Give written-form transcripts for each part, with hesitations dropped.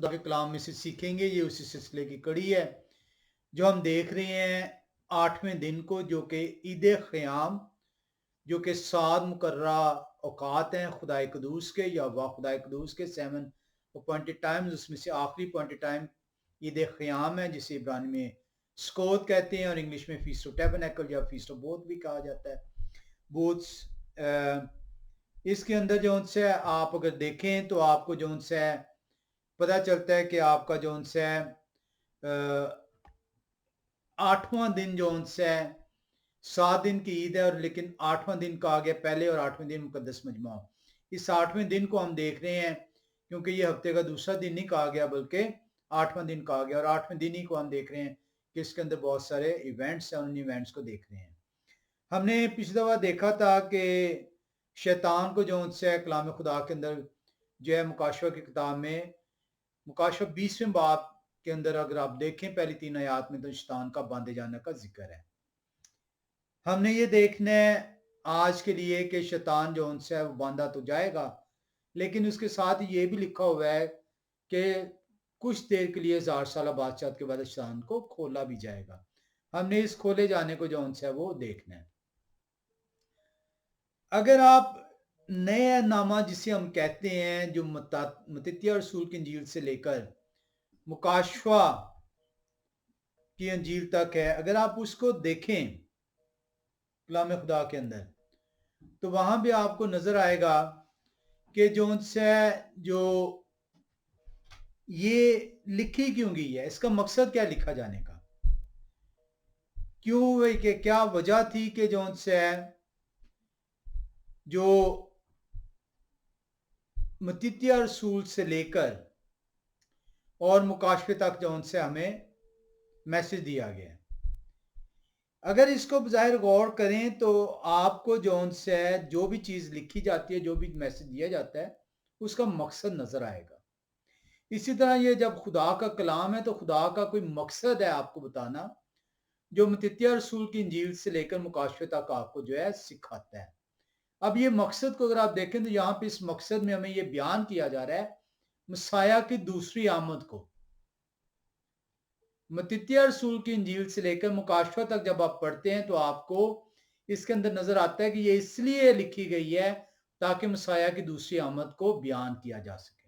खुदा के कलाम में से सीखेंगे, ये उसी सिलसिले की कड़ी है जो हम देख रहे हैं 8वें दिन को, जो कि ईद क़याम, जो कि 7 मुकर्रा औकात हैं खुदाए कदूस के या वाह खुदाए कदूस के 7 अपॉइंटेड टाइम्स। उसमें से आखिरी अपॉइंटेड टाइम ईद क़याम है, जिसे इब्रानी में स्कोत कहते हैं और इंग्लिश में फीस्ट ऑफ टैबरनेकल या फीस्ट ऑफ बोथ भी कहा जाता है। बोथ इसके अंदर जो है आप अगर देखें तो आपको जो है पता चलता है कि आपका जो है 8वां दिन जो है 7 दिन की ईद है, और लेकिन 8वां दिन कहा गया पहले और 8वें दिन मुकद्दस मजमा। इस 8वें दिन को हम देख रहे हैं क्योंकि ये हफ्ते का दूसरा दिन नहीं कहा गया बल्कि 8वां दिन कहा गया, और 8वें दिन ही को हम देख रहे हैं कि इसके अंदर बहुत सारे इवेंट्स हैं, उन इवेंट्स को देख रहे हैं। हमने पिछली दफा देखा था कि शैतान को जो है कलाम खुदा के अंदर जो है मुकाशवा की किताब में मुकाशवा 20वें बाब के अंदर अगर आप देखें पहली 3 आयात में, तो शैतान का बांधे जाने का जिक्र है। हमने ये देखना है आज के लिए कि शैतान जो है वो बांधा तो जाएगा, लेकिन उसके साथ ये भी लिखा हुआ है कि कुछ देर के लिए 1000 साल बादशाह के बाद शैतान को खोला भी जाएगा। हमने इस खोले जाने को जो है वो देखना है। अगर आप नया नामा जिसे हम कहते हैं, जो मत्तित्याह रसूल की इंजील से लेकर मुकाशवा की इंजील तक है, अगर आप उसको देखें कलाम खुदा के अंदर, तो वहां भी आपको नजर आएगा कि जो ये लिखी क्यों गई है, इसका मकसद क्या लिखा जाने का, क्यों, कि क्या वजह थी कि जो मत्तित्याह रसूल से लेकर और मुकाशवे तक जो से हमें मैसेज दिया गया है। अगर इसको बज़ाहिर गौर करें तो आपको जो है जो भी चीज़ लिखी जाती है, जो भी मैसेज दिया जाता है, उसका मकसद नजर आएगा। इसी तरह ये जब खुदा का कलाम है तो खुदा का कोई मकसद है आपको बताना, जो मत्तित्याह रसूल की इंजील से लेकर मुकाशवे तक आपको जो है सिखाता है। अब ये मकसद को अगर आप देखें तो यहाँ पे इस मकसद में हमें ये बयान किया जा रहा है मसाया की दूसरी आमद को। मत्तित्याह रसूल की इंजील से लेकर मुकाशवा तक जब आप पढ़ते हैं तो आपको इसके अंदर नजर आता है कि ये इसलिए लिखी गई है ताकि मसाया की दूसरी आमद को बयान किया जा सके।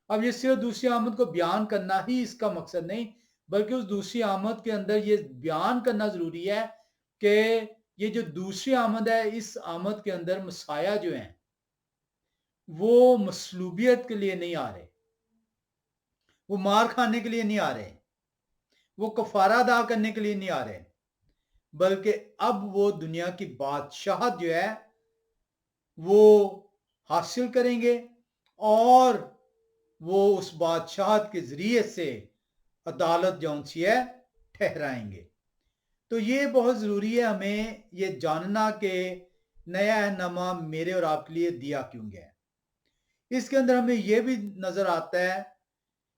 अब ये सिर्फ दूसरी आमद को बयान करना ही इसका मकसद नहीं, बल्कि उस दूसरी आमद के अंदर ये बयान करना जरूरी है कि ये जो दूसरी आमद है, इस आमद के अंदर मसाया जो है वो मसलूबियत के लिए नहीं आ रहे, वो मार खाने के लिए नहीं आ रहे, वो कफारा अदा करने के लिए नहीं आ रहे, बल्कि अब वो दुनिया की बादशाहत जो है वो हासिल करेंगे और वो उस बादशाहत के जरिए से अदालत जो सी है ठहराएंगे। तो ये बहुत जरूरी है हमें ये जानना कि नया नमा मेरे और आपके लिए दिया क्यों गया है। इसके अंदर हमें यह भी नजर आता है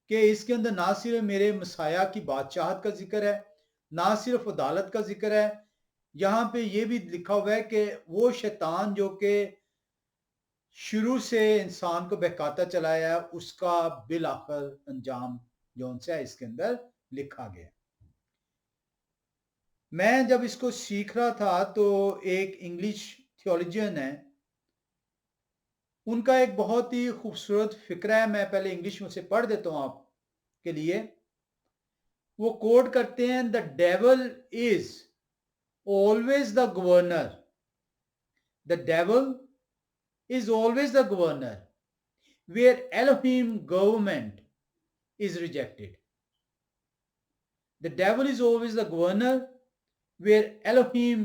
कि इसके अंदर ना सिर्फ मेरे मसाया की बादशाहत का जिक्र है, ना सिर्फ अदालत का जिक्र है, यहां पे यह भी लिखा हुआ है कि वो शैतान जो कि शुरू से इंसान को बहकाता चलाया है, उसका बिल आखिर अंजाम जो है इसके अंदर लिखा गया। मैं जब इसको सीख रहा था तो एक इंग्लिश थियोलॉजियन है, उनका एक बहुत ही खूबसूरत फिक्र है, मैं पहले इंग्लिश में से पढ़ देता हूं आपके लिए। वो कोट करते हैं, the devil is always the governor, the devil is always the governor where Elohim government is rejected. The devil is always the governor where Elohim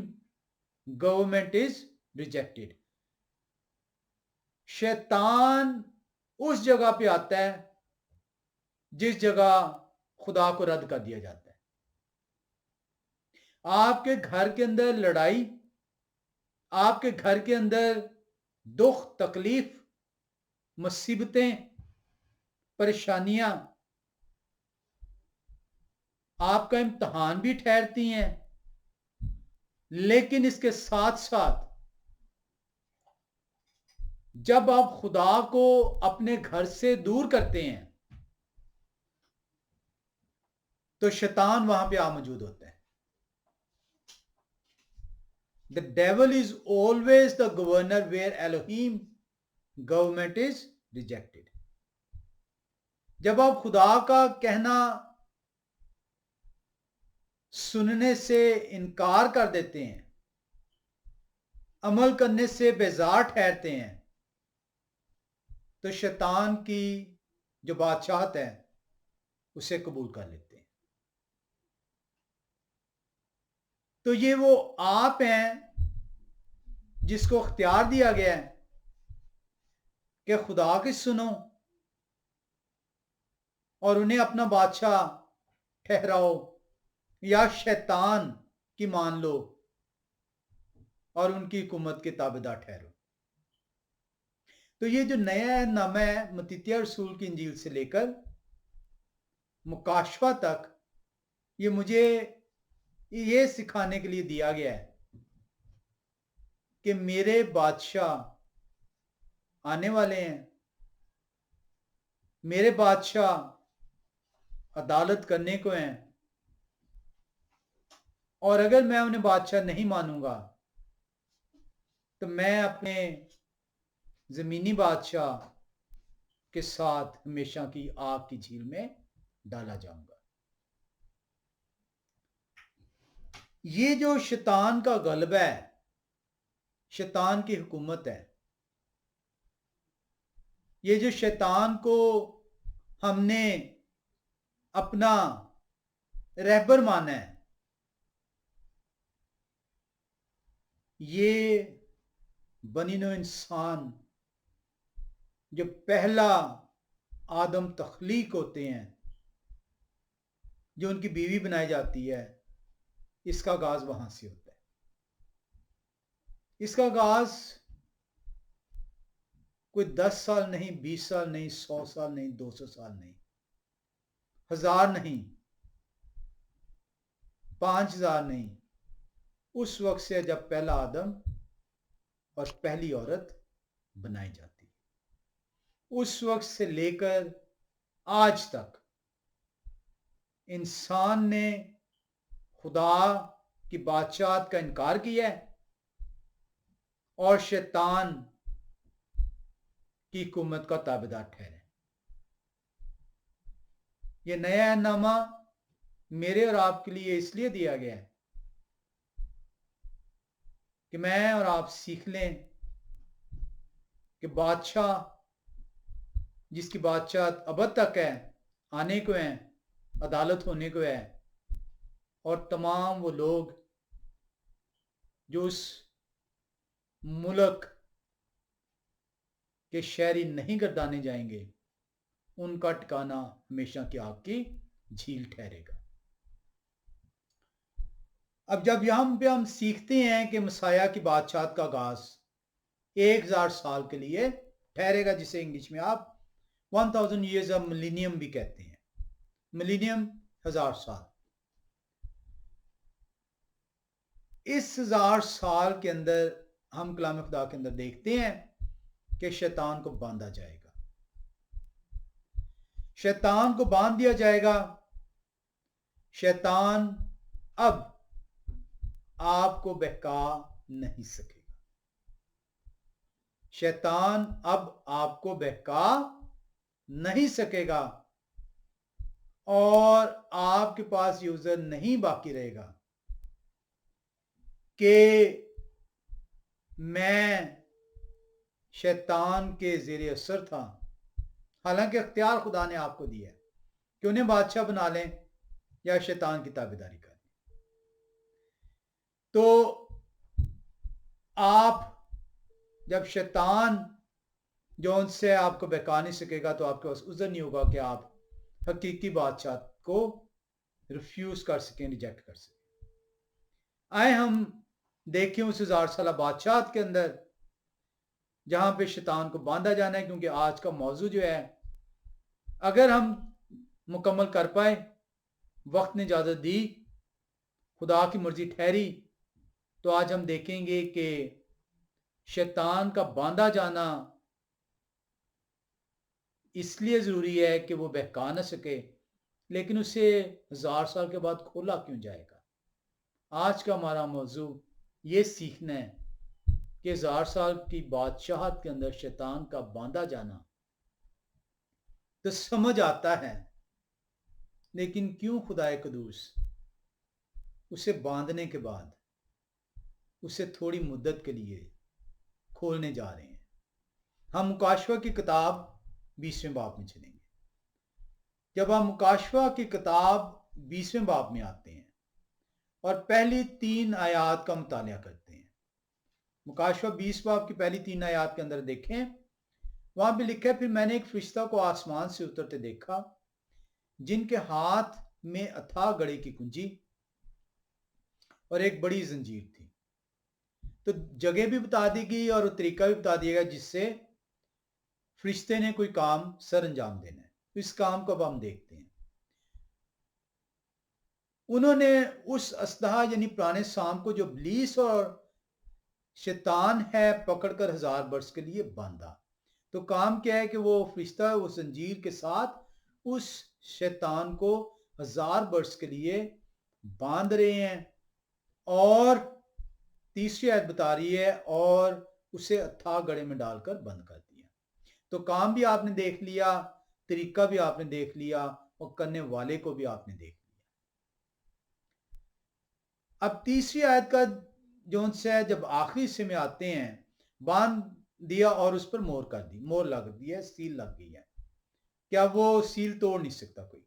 government is rejected. शैतान उस जगह पे आता है जिस जगह खुदा को रद्द कर दिया जाता है। आपके घर के अंदर लड़ाई, आपके घर के अंदर दुख तकलीफ मुसीबतें परेशानियां आपका इम्तहान भी ठहरती हैं, लेकिन इसके साथ साथ जब आप खुदा को अपने घर से दूर करते हैं تو شیطان وہاں پہ موجود ہوتا ہے. The devil is always the governor where Elohim government is rejected. جب آپ خدا کا کہنا سننے سے انکار کر دیتے ہیں، عمل کرنے سے بیزار ٹھہرتے ہیں، تو شیطان کی جو بادشاہت ہے اسے قبول کر لیتے ہیں. تو یہ وہ آپ ہیں جس کو اختیار دیا گیا ہے کہ خدا کی سنو اور انہیں اپنا بادشاہ ٹھہراؤ، یا شیطان کی مان لو اور ان کی حکومت کے تابعدار ٹھہرو. تو یہ جو نیا نامہ ہے متیتیہ رسول کی انجیل سے لے کر مکاشفہ تک، یہ مجھے یہ سکھانے کے لیے دیا گیا ہے کہ میرے بادشاہ آنے والے ہیں، میرے بادشاہ عدالت کرنے کو ہیں، اور اگر میں انہیں بادشاہ نہیں مانوں گا تو میں اپنے زمینی بادشاہ کے ساتھ ہمیشہ کی آگ کی جھیل میں ڈالا جاؤں گا. یہ جو شیطان کا غلبہ ہے، شیطان کی حکومت ہے، یہ جو شیطان کو ہم نے اپنا رہبر مانا ہے، یہ بنی نوع انسان جو پہلا آدم تخلیق ہوتے ہیں، جو ان کی بیوی بنائی جاتی ہے، اس کا آغاز وہاں سے ہوتا ہے. اس کا آغاز کوئی 10 سال نہیں، 20 سال نہیں، 100 سال نہیں، 200 سال نہیں، 1000 نہیں، 5000 نہیں. اس وقت سے جب پہلا آدم اور پہلی عورت بنائی جاتی، اس وقت سے لے کر آج تک انسان نے خدا کی بادشاہت کا انکار کیا ہے اور شیطان کی حکومت کا تابعدار ٹھہرے. یہ نیا نامہ میرے اور آپ کے لیے اس لیے دیا گیا ہے کہ میں اور آپ سیکھ لیں کہ بادشاہ جس کی بادشاہت ابد تک ہے، آنے کو ہیں، عدالت ہونے کو ہے، اور تمام وہ لوگ جو اس ملک کے شہری نہیں گردانے جائیں گے، ان کا ٹھکانہ ہمیشہ کی آگ کی جھیل ٹھہرے گا. اب جب یہاں پہ ہم سیکھتے ہیں کہ مسیح کی بادشاہت کا آغاز 1000 سال کے لیے ٹھہرے گا، جسے انگلش میں آپ 1000 years of millennium بھی کہتے ہیں. ملینیم 1000 سال. اس 1000 سال کے اندر ہم کلام خدا کے اندر دیکھتے ہیں کہ شیطان کو باندھا جائے گا. شیطان کو باندھ دیا جائے گا. شیطان اب آپ کو بہکا نہیں سکے گا. شیطان اب آپ کو بہکا نہیں سکے گا، اور آپ کے پاس یہ عذر نہیں باقی رہے گا کہ میں شیطان کے زیر اثر تھا. حالانکہ اختیار خدا نے آپ کو دیا ہے کہ انہیں بادشاہ بنا لیں یا شیطان کی تابعداری کریں. تو آپ جب شیطان جو ان سے آپ کو بہکا نہیں سکے گا، تو آپ کے پاس عذر نہیں ہوگا کہ آپ حقیقی بادشاہ کو ریفیوز کر سکیں، ریجیکٹ کر سکیں. آئے ہم دیکھیں اس 1000 سالہ بادشاہت کے اندر جہاں پہ شیطان کو باندھا جانا ہے، کیونکہ آج کا موضوع جو ہے اگر ہم مکمل کر پائے، وقت نے اجازت دی، خدا کی مرضی ٹھہری، تو آج ہم دیکھیں گے کہ شیطان کا باندھا جانا اس لیے ضروری ہے کہ وہ بہکا نہ سکے लेकिन उसे 1000 साल के बाद खोला क्यों जाएगा? आज का हमारा मौजू ये सीखना है कि 1000 साल की बादशाहत के अंदर शैतान का बांधा जाना तो समझ आता है, लेकिन क्यों खुदाए कदूस उसे बांधने के बाद उसे थोड़ी मुद्दत के लिए खोलने जा रहे हैं। हम मुकाशवा की किताब 20वें बाब में चलेंगे। जब हम मुकाशवा की किताब 20वें बाब में आते हैं और पहली 3 आयात का मुतालिया करते हैं, मुकाशवा 20 बाब की पहली 3 आयात के अंदर देखें, वहां भी लिखा है, फिर मैंने एक फरिश्ता को आसमान से उतरते देखा जिनके हाथ में अथाह गढ़े की कुंजी और एक बड़ी जंजीर थी। तो जगह भी बता दी गई और तरीका भी बता दिया गया जिससे फरिश्ते ने कोई काम सर अंजाम देना है। तो इस काम को अब हम देखते हैं। उन्होंने उस असलहा यानी पुराने साम को जो इब्लीस और शैतान है पकड़कर 1000 वर्ष के लिए बांधा। तो काम क्या है कि वो फरिश्ता उस जंजीर के साथ उस शैतान को 1000 वर्ष के लिए बांध रहे हैं। और तीसरी आयत बता रही है और उसे अथाह गढ़े में डालकर बंद कर दिया। तो काम भी आपने देख लिया, तरीका भी आपने देख लिया और करने वाले को भी आपने देख लिया। अब तीसरी आयत का जो है, जब आखिरी हिस्से में आते हैं, बांध दिया और उस पर मोहर कर दी, मोहर लग दी है, सील लग गई है। क्या वो सील तोड़ नहीं सकता कोई?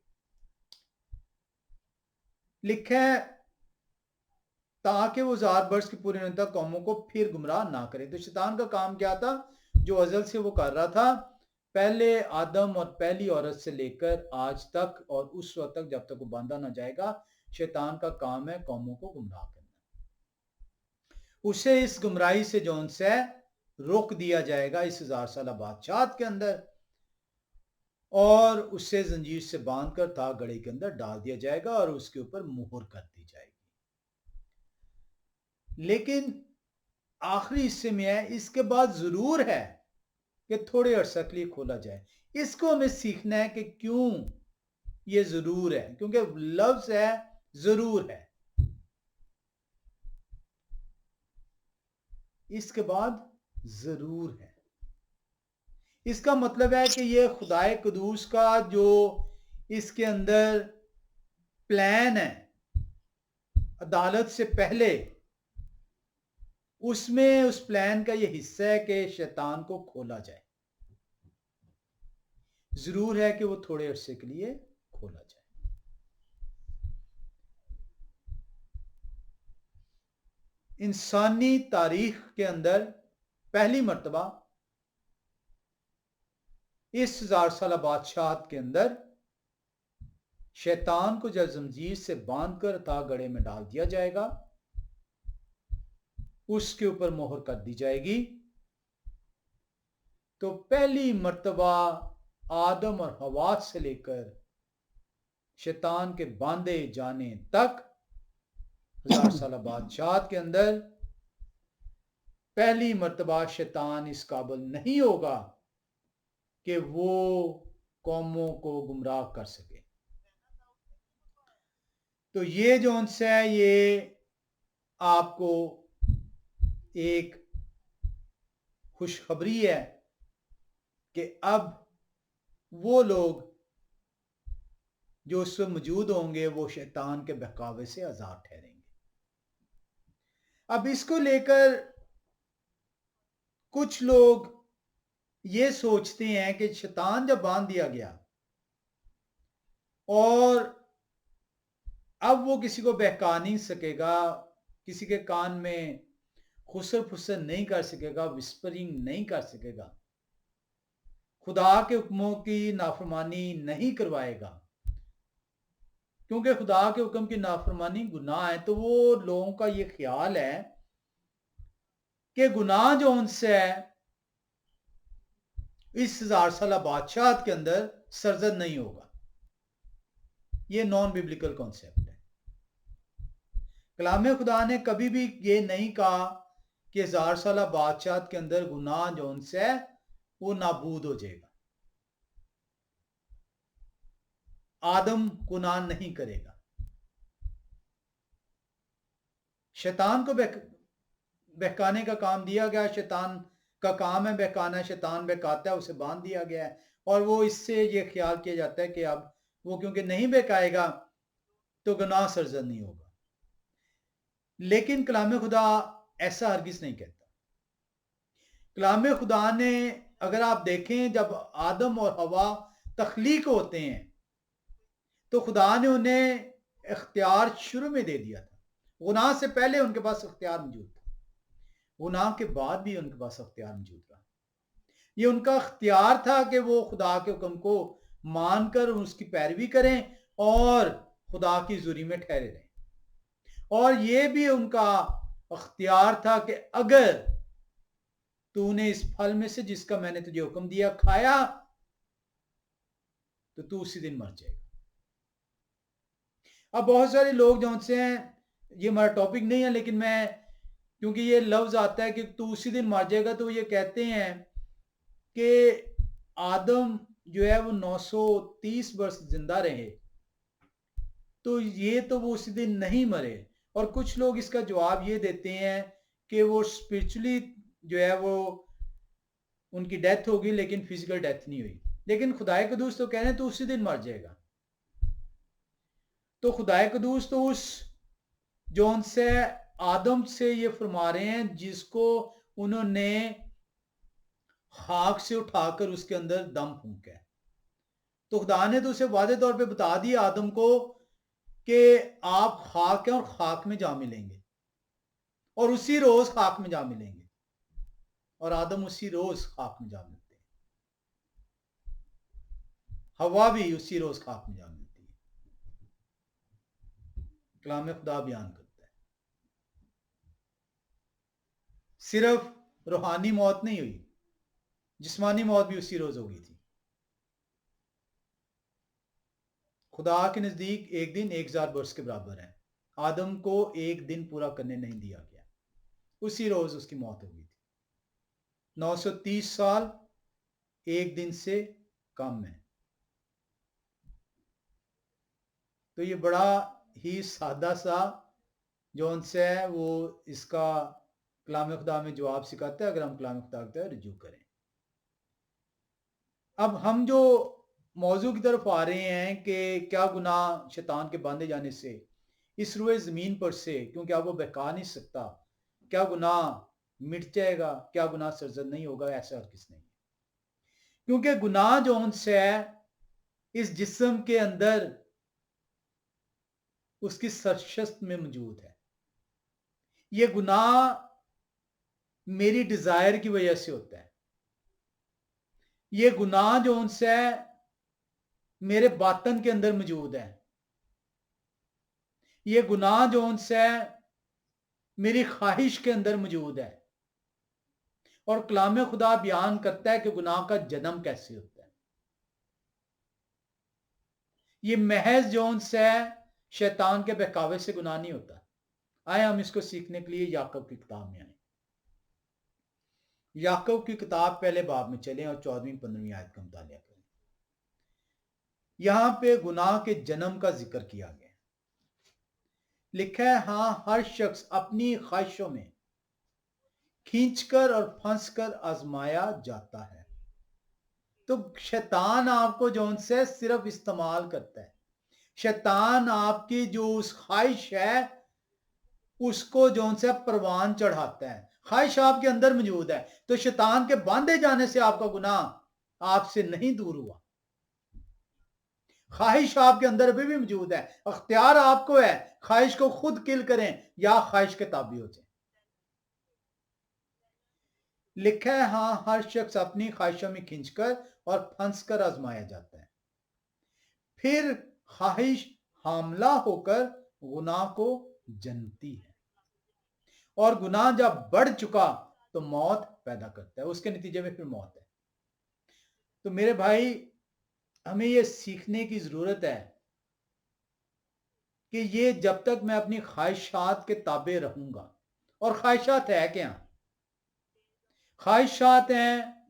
लिखा है ताकि वो 1000 वर्ष के पूरे होने तक कौमों को फिर गुमराह ना करे। तो शैतान का काम क्या था जो अजल से वो कर रहा था, पहले आदम और पहली औरत से लेकर आज तक और उस वक्त तक जब तक वो बांधा ना जाएगा, शैतान का काम है कौमों को गुमराह करना। उसे इस गुमराही से जौन से रोक दिया जाएगा इस 1000 साल बादशाहत के अंदर, और उससे जंजीर से बांधकर ताग गढ़े के अंदर डाल दिया जाएगा और उसके ऊपर मुहर कर दी जाएगी। लेकिन आखिरी हिस्से में है, इसके बाद जरूर है कि थोड़े अरसे के लिए खोला जाए। इसको हमें सीखना है कि क्यों ये जरूर है, क्योंकि लफ्ज है जरूर है। इसके बाद जरूर है, इसका मतलब है कि ये खुदाए कदूस का जो इसके अंदर प्लान है अदालत से पहले, उसमें उस प्लान का ये हिस्सा है कि शैतान को खोला जाए। जरूर है कि वो थोड़े अरसे के लिए खोला जाए। इंसानी तारीख के अंदर पहली मर्तबा इस 1000 साल बादशाहत के अंदर शैतान को जब जंजीर से बांधकर ताग गढ़े में डाल दिया जाएगा, उसके ऊपर मोहर कर दी जाएगी। तो पहली मर्तबा आदम और हवा से लेकर शैतान के बांधे जाने तक 1000 साल बादशाहत के अंदर पहली मर्तबा शैतान इस काबिल नहीं होगा कि वो कौमों को गुमराह कर सके। तो ये जो उनसे है, ये आपको एक खुशखबरी है कि अब वो लोग जो उस वक्त मौजूद होंगे वो शैतान के बहकावे से आजाद ठहरेंगे। अब इसको लेकर कुछ लोग ये सोचते हैं कि शैतान जब बांध दिया गया और अब वो किसी को बहका नहीं सकेगा, किसी के कान में खुसर फुसर नहीं कर सकेगा, विस्परिंग नहीं कर सकेगा, खुदा के हुक्मों की नाफरमानी नहीं करवाएगा, क्योंकि खुदा के हुक्म की नाफरमानी गुनाह है। तो वो लोगों का ये ख्याल है कि गुनाह जो उनसे है इस 1000 साल बादशाहत के अंदर सरजद नहीं होगा। ये नॉन बिब्लिकल कॉन्सेप्ट है। कलाम खुदा ने कभी भी ये नहीं कहा कि 1000 साल बादशाहत के अंदर गुनाह जो उनसे है वो नाबूद हो जाएगा। आदम गुनाह नहीं करेगा। शैतान को बहकाने का काम दिया गया, शैतान का काम है बहकाना, शैतान बहकाता है, उसे बांध दिया गया है। और वो इससे ये ख्याल किया जाता है कि अब वो क्योंकि नहीं बहकाएगा तो गुनाह सरजद नहीं होगा। लेकिन कलाम खुदा ऐसा हरगिज नहीं कहता। कलाम खुदा ने, अगर आप देखें, जब आदम और हवा तख्लीक होते हैं तो खुदा ने उन्हें इख्तियार शुरू में दे दिया था। गुनाह से पहले उनके पास इख्तियार मौजूद था, गुनाह के बाद भी उनके पास इख्तियार मौजूद रहा। ये उनका इख्तियार था कि वो खुदा के हुक्म को मानकर उसकी पैरवी करें और खुदा की जुरी में ठहरे रहें। और ये भी उनका इख्तियार था कि अगर तूने इस फल में से जिसका मैंने तुझे हुक्म दिया खाया तो तू उसी दिन मर जाएगा। अब बहुत सारे लोग जो उनसे हैं, ये हमारा टॉपिक नहीं है, लेकिन मैं, क्योंकि ये लफ्ज आता है कि तू उसी दिन मर जाएगा, तो ये कहते हैं कि आदम जो है वो 930 वर्ष जिंदा रहे, तो ये तो वो उसी दिन नहीं मरे। और कुछ लोग इसका जवाब ये देते हैं कि वो स्पिरिचुअली जो है वो उनकी डेथ होगी, लेकिन फिजिकल डेथ नहीं हुई। लेकिन खुदाए कदूस तो कह रहे हैं तो उसी दिन मर जाएगा। तो खुदाए कदूस तो उस जौन से आदम से ये फरमा रहे हैं जिसको उन्होंने खाक से उठाकर उसके अंदर दम फूंका है। तो खुदा ने तो उसे वादे तौर पे बता दिया आदम को कि आप खाक हैं और खाक में जा मिलेंगे, और उसी रोज खाक में जा मिलेंगे। और आदम उसी रोज खाक में जा मिलते हैं, हवा भी उसी रोज खाक में जा मिलती है। कलाम खुदा बयान करता है सिर्फ रूहानी मौत नहीं हुई, जिस्मानी मौत भी उसी रोज होगी थी। खुदा के नजदीक एक दिन 1000 वर्ष के बराबर है। आदम को एक दिन पूरा करने नहीं दिया गया, उसी रोज उसकी मौत हो गई थी। 930 साल एक दिन से कम है। तो ये बड़ा ही सादा सा जो उनसे है वो इसका कलाम खुदा में जवाब सिखाता है, अगर हम कलाम खुदा की तरफ रुजू करें। अब हम जो मौजू की तरफ आ रहे हैं कि क्या गुनाह शैतान के बांधे जाने से इस रुए ज़मीन पर से, क्योंकि अब वो बहका नहीं सकता, क्या गुनाह मिट जाएगा, क्या गुनाह सरजद नहीं होगा? ऐसा और किस नहीं, क्योंकि गुनाह जो उनसे है इस जिस्म के अंदर उसकी सरशस्त में मौजूद है। ये गुनाह मेरी डिजायर की वजह से होता है। ये गुनाह जो उनसे है मेरे बातन के अंदर मौजूद है। ये गुनाह जो उनसे है मेरी ख्वाहिश के अंदर मौजूद है। और कलाम खुदा बयान करता है कि गुनाह का जन्म कैसे होता है। ये महज जो उनसे है शैतान के बहकावे से गुनाह नहीं होता। आए हम इसको सीखने के लिए याकूब की किताब में आए। याकूब की किताब पहले बाब में चलें और 14वीं-15वीं आयत का मुतालिया करें। यहां पे गुनाह के जन्म का जिक्र किया गया। लिखा है, हाँ, हर शख्स अपनी ख्वाहिशों में खींचकर और फंसकर आजमाया जाता है। तो शैतान आपको जो उनसे सिर्फ इस्तेमाल करता है। शैतान आपकी जो उस ख्वाहिश है उसको जो उनसे परवान चढ़ाता है। ख्वाहिश आपके अंदर मौजूद है, तो शैतान के बांधे जाने से आपका गुनाह आपसे नहीं दूर हुआ। ख्वाहिश आपके अंदर अभी भी मौजूद है, अख्तियार आपको है, ख्वाहिश को खुद किल करें या ख्वाहिश के ताबी हो जाए। लिखा है, हाँ, हर शख्स अपनी ख्वाहिशों में खींचकर और फंसकर आजमाया जाता है, फिर ख्वाहिश हामला होकर गुनाह को जनती है, और गुनाह जब बढ़ चुका तो मौत पैदा करता है, उसके नतीजे में फिर मौत है। तो मेरे भाई, हमें यह सीखने की जरूरत है कि ये जब तक मैं अपनी ख्वाहिशात के ताबे रहूंगा, और ख्वाहिशात है क्या? ख्वाहिशात हैं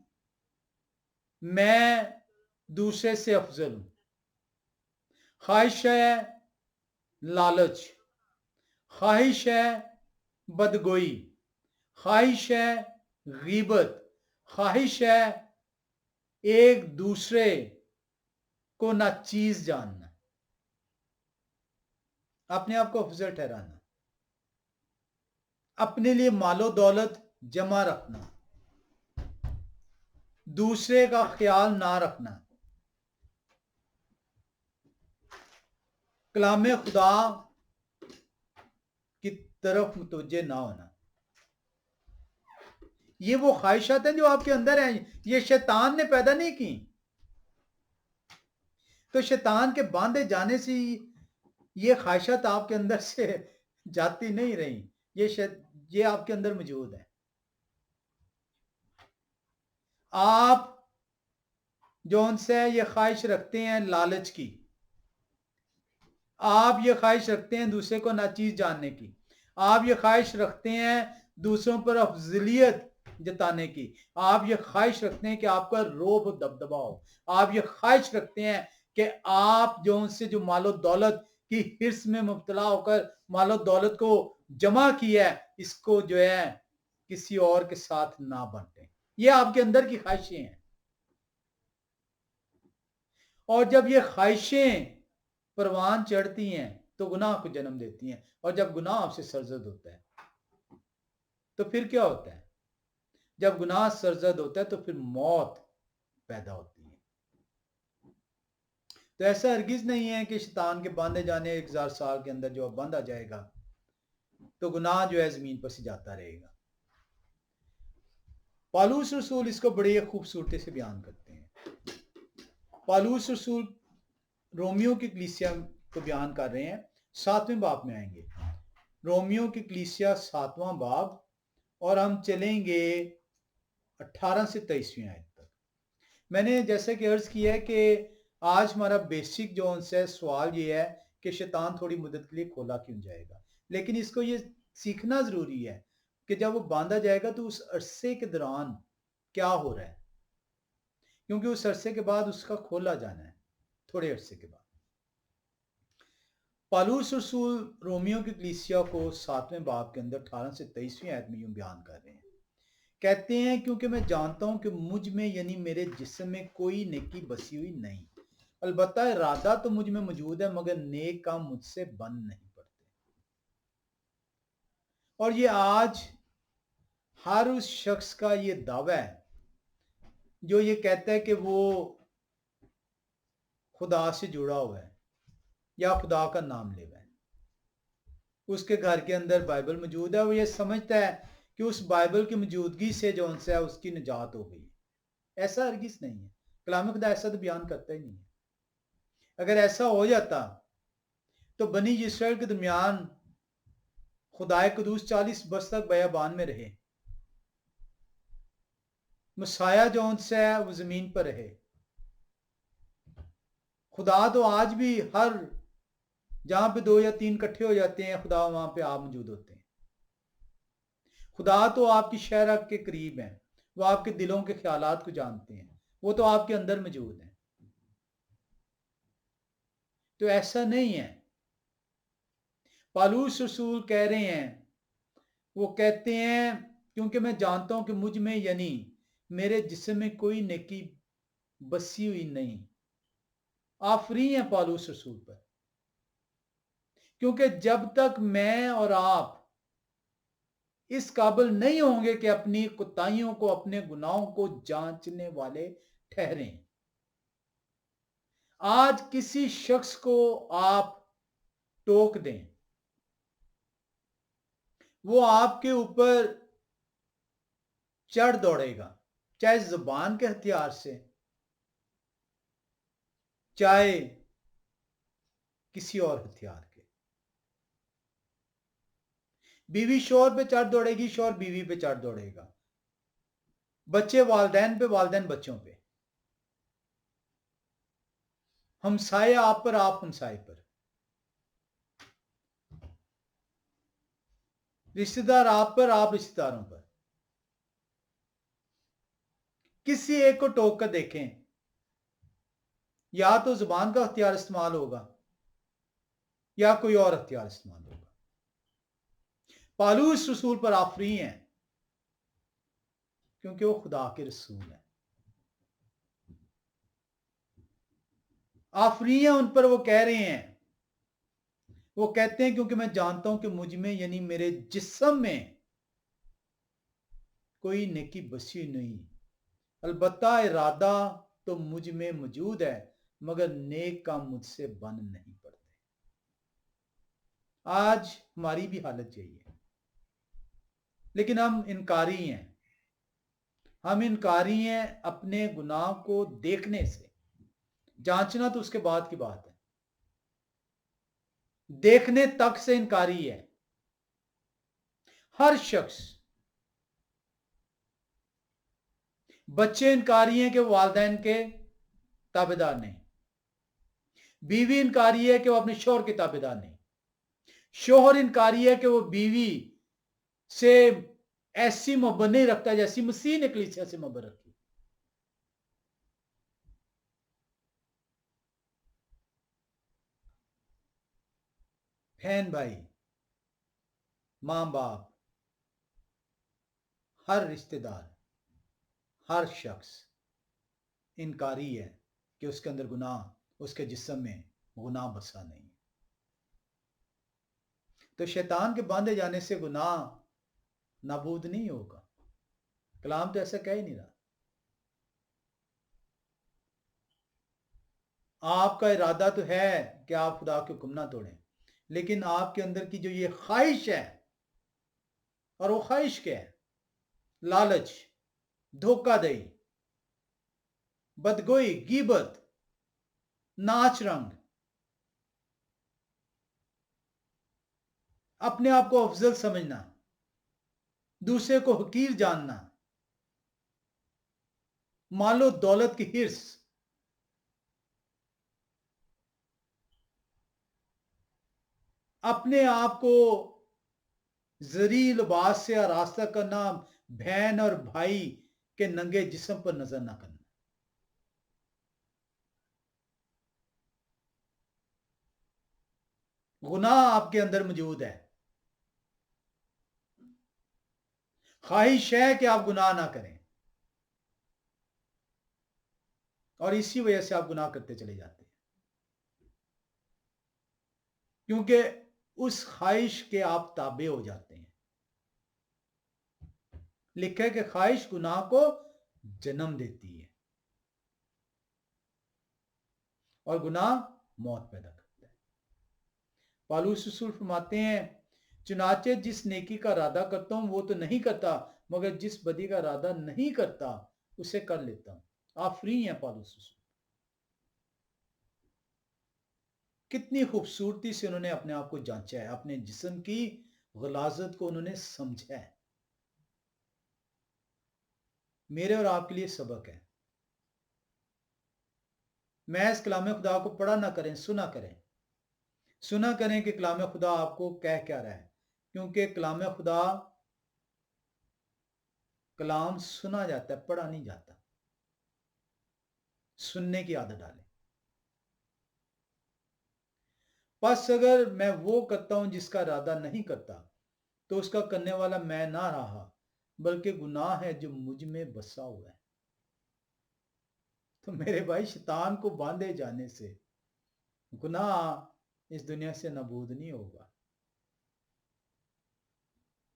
मैं दूसरे से अफजल हूं, ख्वाहिश है लालच, ख्वाहिश है बदगोई, ख्वाहिश है गीबत, ख्वाहिश है एक दूसरे को नाचीज जानना, अपने आप को अफजल ठहराना, अपने लिए मालो दौलत जमा रखना, दूसरे का ख्याल ना रखना, कलाम खुदा की तरफ मुतवज्जे ना होना। ये वो ख्वाहिशात हैं जो आपके अंदर हैं, ये शैतान ने पैदा नहीं की। तो शैतान के बांधे जाने से ये ख्वाहिशात आपके अंदर से जाती नहीं रही, ये आपके अंदर मौजूद है। आप जो उनसे ये ख्वाहिश रखते हैं लालच की, आप ये ख्वाहिश रखते हैं दूसरे को नाचीज जानने की, आप ये ख्वाहिश रखते हैं दूसरों पर अफजलियत जताने की, आप ये ख्वाहिश रखते हैं कि आपका रोब दबदबा हो, आप ये ख्वाहिश रखते हैं कि आप जो उनसे जो मालो दौलत की हिर्स में मुब्तला होकर मालो दौलत को जमा किया है, इसको जो है किसी और के साथ ना बांटें। ये आपके अंदर की ख्वाहिशें हैं। और जब ये ख्वाहिशें परवान चढ़ती हैं तो गुनाह को जन्म देती हैं, और जब गुनाह आपसे सरजद होता है तो फिर क्या होता है? जब गुनाह सरजद होता है तो फिर मौत पैदा होती है। तो ऐसा हरगिज नहीं है कि शैतान के बांधे जाने 1000 साल के अंदर जो बांधा जाएगा तो गुनाह जो है जमीन पर से जाता रहेगा। पालूस रसूल इसको बड़ी खूबसूरती से बयान करते हैं। पालूस रसूल रोमियो की कलीसिया को बयान कर रहे हैं, 7वें बाब में आएंगे। रोमियो की कलीसिया 7वां बाब, और हम चलेंगे 18 से 23वीं आयत तक। मैंने जैसे कि अर्ज किया है कि आज हमारा बेसिक जो उनसे सवाल ये है कि शैतान थोड़ी मदद के लिए खोला क्यों जाएगा, लेकिन इसको ये सीखना जरूरी है कि जब वो बांधा जाएगा तो उस अरसे के दौरान क्या हो रहा है, क्योंकि उस अरसे के बाद उसका खोला जाना है, थोड़े अरसे के बाद। पालूस रसूल रोमियो की कलीसिया को 7वें बाब के अंदर 18 से 23वीं आयत में यूं बयान कर रहे हैं। कहते हैं, क्योंकि मैं जानता हूं कि मुझ में यानी मेरे जिस्म में कोई नेकी बसी हुई नहीं, अलबत्ता इरादा तो मुझ में मौजूद है, मगर नेक काम मुझसे बन नहीं पड़ते। और ये आज हर उस शख्स का ये दावा है जो ये कहता है कि वो खुदा से जुड़ा हुआ है या खुदा का नाम ले रहा है, उसके घर के अंदर बाइबल मौजूद है, वो ये समझता है कि उस बाइबल की मौजूदगी से जो उनसे है उसकी निजात हो गई। ऐसा हरगिज नहीं है, कलाम खुदा ऐसा तो बयान करता ही नहीं है। अगर ऐसा हो जाता तो बनी इस्राएल के दरमियान खुदाए कुदूस 40 वर्ष तक बयाबान में रहे, मसाया जो उनसे है वो जमीन पर रहे। खुदा तो आज भी हर जहां पे 2 या 3 इकट्ठे हो जाते हैं, खुदा वहां पे आप मौजूद होते हैं। खुदा तो आपकी शहर के करीब है, वो आपके दिलों के ख्यालात को जानते हैं, वो तो आपके अंदर मौजूद है। तो ऐसा नहीं है। पालूस रसूल कह रहे हैं, वो कहते हैं, क्योंकि मैं जानता हूं कि मुझ में यानी मेरे जिस्म में कोई नेकी बसी हुई नहीं। आफरी है पालूस रसूल पर, क्योंकि जब तक मैं और आप इस काबिल नहीं होंगे कि अपनी कुताइयों को, अपने गुनाहों को जांचने वाले ठहरें। आज किसी शख्स को आप टोक दें, वो आपके ऊपर चढ़ दौड़ेगा, चाहे जुबान के हथियार से, चाहे किसी और हथियार के। बीवी शौहर पे चढ़ दौड़ेगी, शौहर बीवी पे चढ़ दौड़ेगा, बच्चे वालदैन पे, वालदैन बच्चों पे, हमसाए आप पर, आप हमसाए पर, रिश्तेदार आप पर, आप रिश्तेदारों पर। किसी एक को टोक कर देखें, या तो जुबान का हथियार इस्तेमाल होगा یا کوئی اور ہتھیار استعمال ہوگا. پالوس رسول پر آفری ہیں کیونکہ وہ خدا کے رسول ہیں. آفری ہیں ان پر، وہ کہہ رہے ہیں، وہ کہتے ہیں کیونکہ میں جانتا ہوں کہ مجھ میں یعنی میرے جسم میں کوئی نیکی بسی نہیں، البتہ ارادہ تو مجھ میں موجود ہے مگر نیک کام مجھ سے بن نہیں پڑتے. آج ہماری بھی حالت یہی ہے، لیکن ہم انکاری ہیں. ہم انکاری ہیں اپنے گناہ کو دیکھنے سے. جانچنا تو اس کے بعد کی بات ہے، دیکھنے تک سے انکاری ہے. ہر شخص، بچے انکاری ہیں کہ وہ والدین کے تابع دار نہیں، بیوی انکاری ہے کہ وہ اپنے شوہر کے تابع دار نہیں، شوہر انکاری ہے کہ وہ بیوی سے ایسی محبت نہیں رکھتا جیسی مسیح نے کلیسیا سے محبت رکھی. بہن بھائی، ماں باپ، ہر رشتہ دار، ہر شخص انکاری ہے کہ اس کے اندر گناہ، اس کے جسم میں گناہ بسا نہیں. تو شیطان کے باندھے جانے سے گناہ نابود نہیں ہوگا. کلام تو ایسا کہہ ہی نہیں رہا. آپ کا ارادہ تو ہے کہ آپ خدا کے حکم نہ توڑیں، لیکن آپ کے اندر کی جو یہ خواہش ہے، اور وہ خواہش کیا ہے؟ لالچ، دھوکہ دہی، بدگوئی، غیبت، ناچ رنگ، اپنے آپ کو افضل سمجھنا، دوسرے کو حقیر جاننا، مال و دولت کی ہرس، اپنے آپ کو زری لباس سے آراستہ کرنا، بہن اور بھائی کے ننگے جسم پر نظر نہ کرنا. گناہ آپ کے اندر موجود ہے. خواہش ہے کہ آپ گناہ نہ کریں، اور اسی وجہ سے آپ گناہ کرتے چلے جاتے ہیں، کیونکہ اس خواہش کے آپ تابع ہو جاتے ہیں. لکھے کہ خواہش گناہ کو جنم دیتی ہے، اور گناہ موت پیدا کرتا ہے. پالوس رسول فرماتے ہیں، چنانچہ جس نیکی کا ارادہ کرتا ہوں وہ تو نہیں کرتا، مگر جس بدی کا ارادہ نہیں کرتا اسے کر لیتا ہوں. آپ فری ہیں پالوس رسول. کتنی خوبصورتی سے انہوں نے اپنے آپ کو جانچا ہے، اپنے جسم کی غلاظت کو انہوں نے سمجھا ہے. میرے اور آپ کے لیے سبق ہے. محض کلام خدا کو پڑھا نہ کریں، سنا کریں. سنا کریں کہ کلام خدا آپ کو کہہ کیا رہا ہے، کیونکہ کلام خدا، کلام سنا جاتا ہے، پڑھا نہیں جاتا. سننے کی عادت ڈالیں. بس اگر میں وہ کرتا ہوں جس کا ارادہ نہیں کرتا تو اس کا کرنے والا میں نہ رہا بلکہ گناہ ہے جو مجھ میں بسا ہوا ہے. تو میرے بھائی، شیطان کو باندھے جانے سے گناہ اس دنیا سے نابود نہیں ہوگا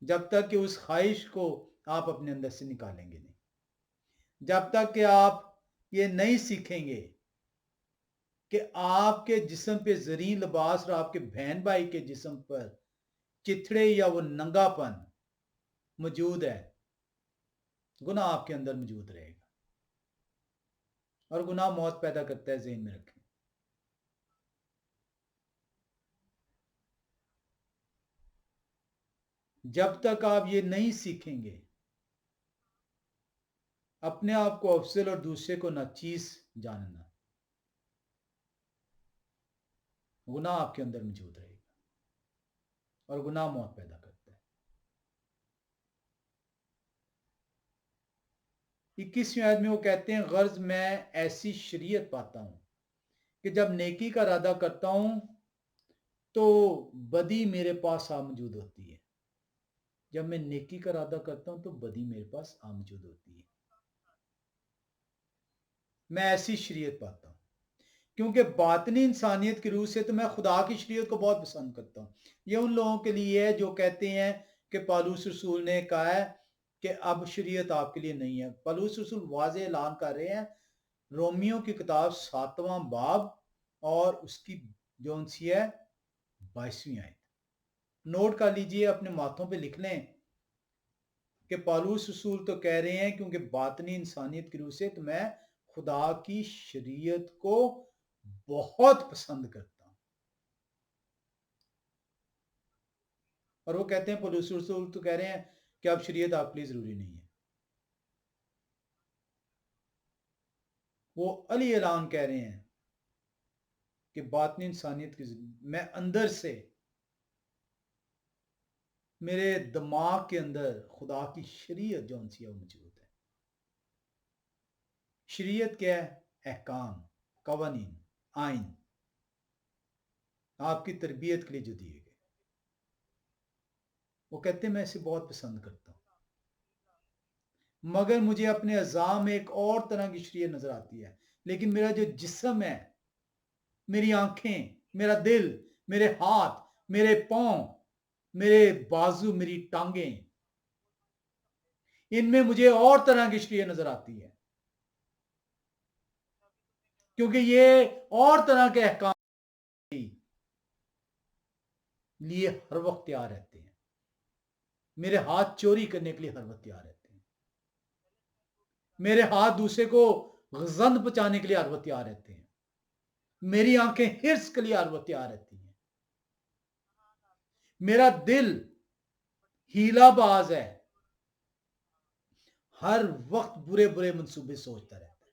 جب تک کہ اس خواہش کو آپ اپنے اندر سے نکالیں گے نہیں. جب تک کہ آپ یہ نہیں سیکھیں گے کہ آپ کے جسم پہ زرین لباس اور آپ کے بہن بھائی کے جسم پر چتھڑے یا وہ ننگا پن موجود ہے، گناہ آپ کے اندر موجود رہے گا، اور گناہ موت پیدا کرتا ہے. ذہن میں رکھیں. جب تک آپ یہ نہیں سیکھیں گے اپنے آپ کو افضل اور دوسرے کو ناچیز جاننا، گناہ آپ کے اندر موجود رہے گا، اور گناہ موت پیدا کرتا ہے. 21ویں آیت میں وہ کہتے ہیں، غرض میں ایسی شریعت پاتا ہوں کہ جب نیکی کا ارادہ کرتا ہوں تو बदी मेरे पास आ मौजूद होती है। जब मैं नेकी का इरादा करता हूं तो बदी मेरे पास आ मौजूद होती है। मैं ऐसी शरीयत पाता हूं क्योंकि बातनी इंसानियत की रूह से तो मैं खुदा की शरीयत को बहुत पसंद करता हूं। ये उन लोगों के लिए है जो कहते हैं कि पौलुस रसूल ने कहा है कि अब शरीयत आपके लिए नहीं है। पौलुस रसूल वाज़ेह ऐलान कर रहे हैं, रोमियो की किताब 7वां बाब और उसकी जो सी है 22वीं आयत। नोट कर लीजिए, अपने माथों पे लिख लें कि पौलुस रसूल तो कह रहे हैं क्योंकि बातनी इंसानियत की रूह से तो मैं खुदा की शरीयत को बहुत पसंद करता हूं। और वो कहते हैं, पौलुस रसूल तो कह रहे हैं कि अब शरीयत आपके लिए जरूरी नहीं है। वो अली ऐलान कह रहे हैं कि बातनी इंसानियत की मैं अंदर से, मेरे दिमाग के अंदर खुदा की शरीयत जो सी है मौजूद है। शरीयत क्या है? अहकाम, कवानीन, आइन, आपकी तरबियत के लिए जो दिए गए। वो कहते हैं मैं इसे बहुत पसंद करता हूं, मगर मुझे अपने अज़ा में एक और तरह की शरीयत नजर आती है। लेकिन मेरा जो जिस्म है, मेरी आंखें, मेरा दिल, मेरे हाथ, मेरे पांव, मेरे बाजू, मेरी टांगें, इनमें मुझे और तरह की शरीयत नजर आती है, क्योंकि ये और तरह के अहकाम लिए हर वक्त तैयार रहते हैं। मेरे हाथ चोरी करने के लिए हर वक्त तैयार रहते हैं। मेरे हाथ दूसरे को गजंद पहुंचाने के लिए हर वक्त तैयार रहते हैं। मेरी आंखें हिर्स के लिए हर वक्त तैयार रहती हैं। मेरा दिल हीलाबाज है, हर वक्त बुरे बुरे मंसूबे सोचता रहता है,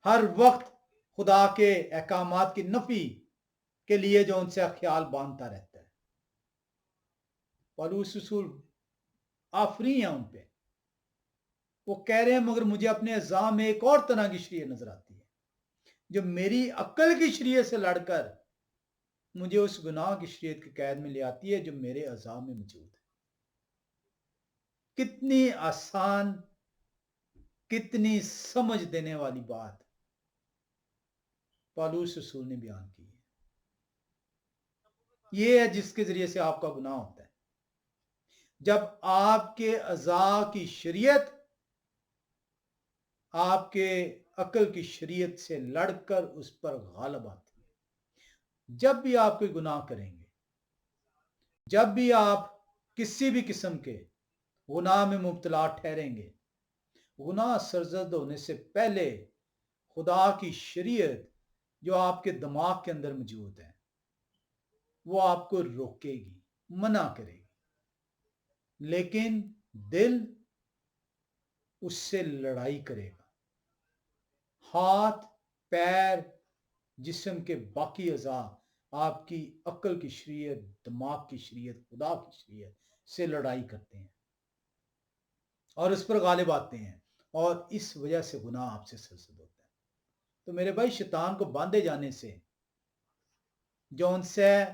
हर वक्त खुदा के अहकामात की नफी के लिए जो उनसे ख्याल बांधता रहता है। पौलुस रसूल आफरी है उन पे। वो कह रहे हैं मगर मुझे अपने अज़ा में एक और तरह की शरीयत नजर आती है जो मेरी अक्ल की शरीयत से लड़कर मुझे उस गुनाह की शरीयत की कैद में ले आती है जो मेरे अज़ा में मौजूद है। कितनी आसान, कितनी समझ देने वाली बात पौलुस रसूल ने बयान की है। ये है जिसके जरिए से आपका गुनाह होता है, जब आपके अज़ा की शरीयत आपके अक्ल की शरीयत से लड़कर उस पर गालिब आती है। जब भी आप कोई गुनाह करेंगे, जब भी आप किसी भी किस्म के गुनाह में मुब्तला ठहरेंगे, गुनाह सरजद होने से पहले खुदा की शरीयत जो आपके दिमाग के अंदर मौजूद है वो आपको रोकेगी, मना करेगी, लेकिन दिल उससे लड़ाई करेगा। हाथ, पैर, जिस्म के बाकी अज़ा आपकी अक्ल की शरीयत, दिमाग की शरीयत, खुदा की शरीयत से लड़ाई करते हैं और उस पर गालिब आते हैं, और इस वजह से गुनाह आपसे सरजद होता है। तो मेरे भाई, शैतान को बांधे जाने से जो उनसे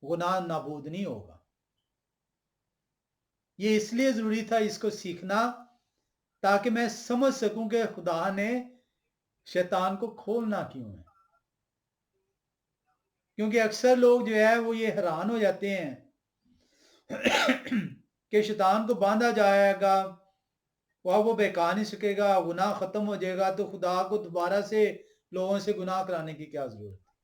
गुनाह नाबूद नहीं होगा। ये इसलिए जरूरी था इसको सीखना ताकि मैं समझ सकूं कि खुदा ने शैतान को खोलना क्यों है। क्योंकि अक्सर लोग जो है वो ये हैरान हो जाते हैं कि शैतान को बांधा जाएगा, वह वो बहका नहीं सकेगा, गुनाह खत्म हो जाएगा, तो खुदा को दोबारा से लोगों से गुनाह कराने की क्या जरूरत है,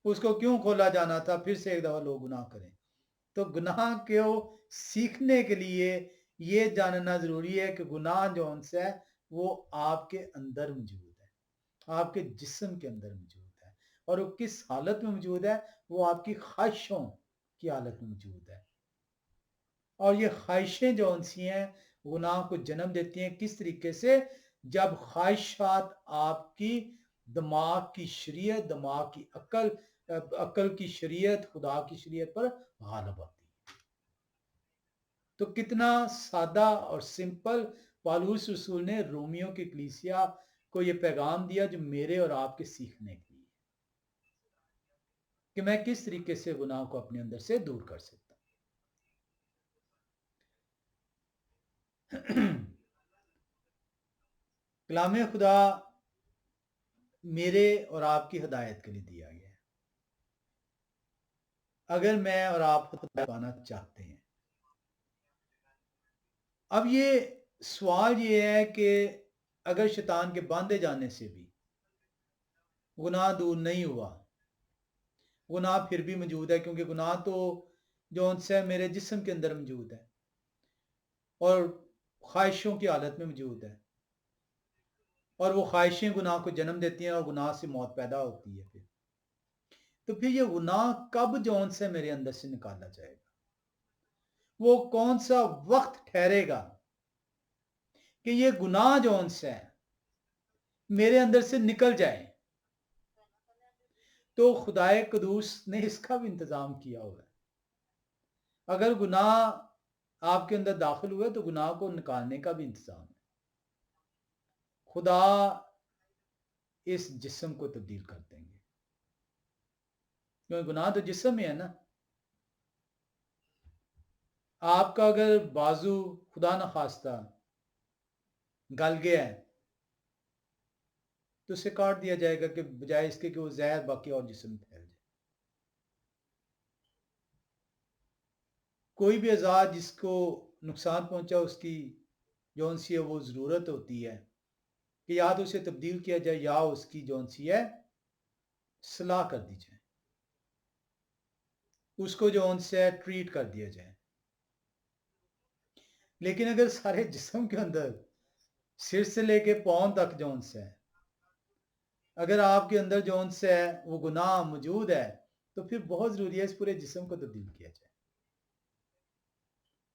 उसको क्यों खोला जाना था, फिर से एक दफा लोग गुनाह करें। तो गुनाह को सीखने के लिए ये जानना जरूरी है कि गुनाह जो उनसे है वो आपके अंदर मौजूद है, आपके जिस्म के अंदर मौजूद है, और वो किस हालत में मौजूद है, वो आपकी ख्वाहिशों की हालत में मौजूद है। और ये ख्वाहिशें जो उनसी हैं गुनाह को जन्म देती हैं किस तरीके से, जब ख्वाहिशात आपकी दिमाग की शरीयत, दिमाग की अक्ल, अक्ल की शरीयत, खुदा की शरीयत पर गालिब आती है। तो कितना सादा और सिंपल पौलुस रसूल ने रोमियो की कलीसिया को यह पैगाम दिया जो मेरे और आपके सीखने के लिए। کہ میں کس طریقے سے گناہ کو اپنے اندر سے دور کر سکتا ہوں۔ کلام خدا میرے اور آپ کی ہدایت کے لیے دیا گیا ہے۔ اگر میں اور آپ ہدایت پانا چاہتے ہیں، اب یہ سوال یہ ہے کہ اگر شیطان کے باندھے جانے سے بھی گناہ دور نہیں ہوا، گناہ پھر بھی موجود ہے، کیونکہ گناہ تو جو ان سے میرے جسم کے اندر موجود ہے اور خواہشوں کی حالت میں موجود ہے، اور وہ خواہشیں گناہ کو جنم دیتی ہیں اور گناہ سے موت پیدا ہوتی ہے۔ تو پھر یہ گناہ کب جون سے میرے اندر سے نکالا جائے گا؟ وہ کون سا وقت ٹھہرے گا کہ یہ گناہ جون سے میرے اندر سے نکل جائے؟ تو خدائے قدوس نے اس کا بھی انتظام کیا ہوا ہے۔ اگر گناہ آپ کے اندر داخل ہوئے تو گناہ کو نکالنے کا بھی انتظام ہے۔ خدا اس جسم کو تبدیل کر دیں گے، کیونکہ گناہ تو جسم میں ہے نا۔ آپ کا اگر بازو خدا نخواستہ گل گیا ہے تو اسے کاٹ دیا جائے گا، کہ بجائے اس کے کہ وہ زہر باقی اور جسم میں پھیل جائے۔ کوئی بھی اعضاء جس کو نقصان پہنچا، اس کی جون سی ہے وہ ضرورت ہوتی ہے کہ یا تو اسے تبدیل کیا جائے یا اس کی جون سی ہے صلاح کر دی جائے، اس کو جون سے ٹریٹ کر دیا جائے۔ لیکن اگر سارے جسم کے اندر سر سے لے کے پاؤں تک جون سے ہے، اگر آپ کے اندر جون سے ہے وہ گناہ موجود ہے، تو پھر بہت ضروری ہے اس پورے جسم کو تبدیل کیا جائے۔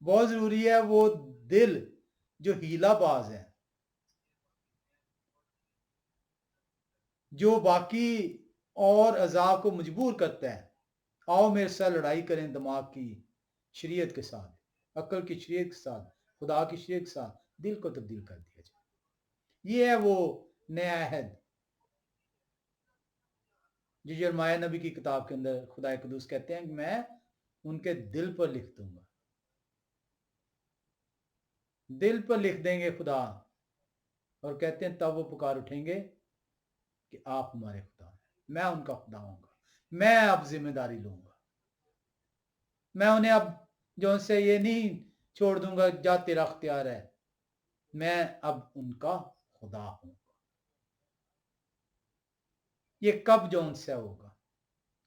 بہت ضروری ہے وہ دل جو ہیلا باز ہے، جو باقی اور اعضاء کو مجبور کرتا ہے، آؤ میرے ساتھ لڑائی کریں دماغ کی شریعت کے ساتھ، عقل کی شریعت کے ساتھ، خدا کی شریعت کے ساتھ، دل کو تبدیل کر دیا جائے۔ یہ ہے وہ نیا عہد جو یرمیہ نبی کی کتاب کے اندر خدا قدوس کہتے ہیں کہ میں ان کے دل پر لکھ دوں گا، دل پر لکھ دیں گے خدا، اور کہتے ہیں تب وہ پکار اٹھیں گے کہ آپ ہمارے خدا ہیں، میں ان کا خدا ہوں گا، میں اب ذمہ داری لوں گا، میں انہیں اب جو ان سے یہ نہیں چھوڑ دوں گا جا تیرا اختیار ہے، میں اب ان کا خدا ہوں گا۔ یہ کب جون سے ہوگا،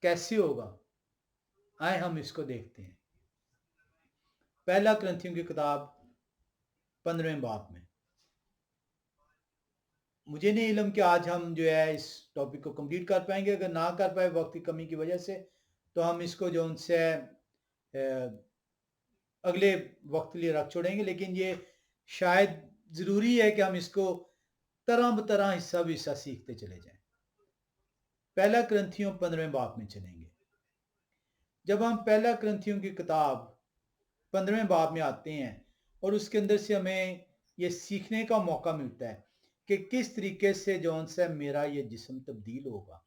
کیسے ہوگا؟ آئے ہم اس کو دیکھتے ہیں۔ پہلا کرنتھیوں کی کتاب 15ویں باب میں، مجھے نہیں علم کہ آج ہم جو ہے اس ٹاپک کو کمپلیٹ کر پائیں گے، اگر نہ کر پائے وقت کی کمی کی وجہ سے تو ہم اس کو جو ان سے اگلے وقت لیے رکھ چھوڑیں گے، لیکن یہ شاید ضروری ہے کہ ہم اس کو طرح بطرح حصہ بھی حصہ سیکھتے چلے جائیں۔ پہلا کرنتھیوں 15ویں باب میں چلیں گے۔ جب ہم پہلا کرنتھیوں کی کتاب 15ویں باب میں آتے ہیں اور اس کے اندر سے ہمیں یہ سیکھنے کا موقع ملتا ہے کہ کس طریقے سے جون سے میرا یہ جسم تبدیل ہوگا،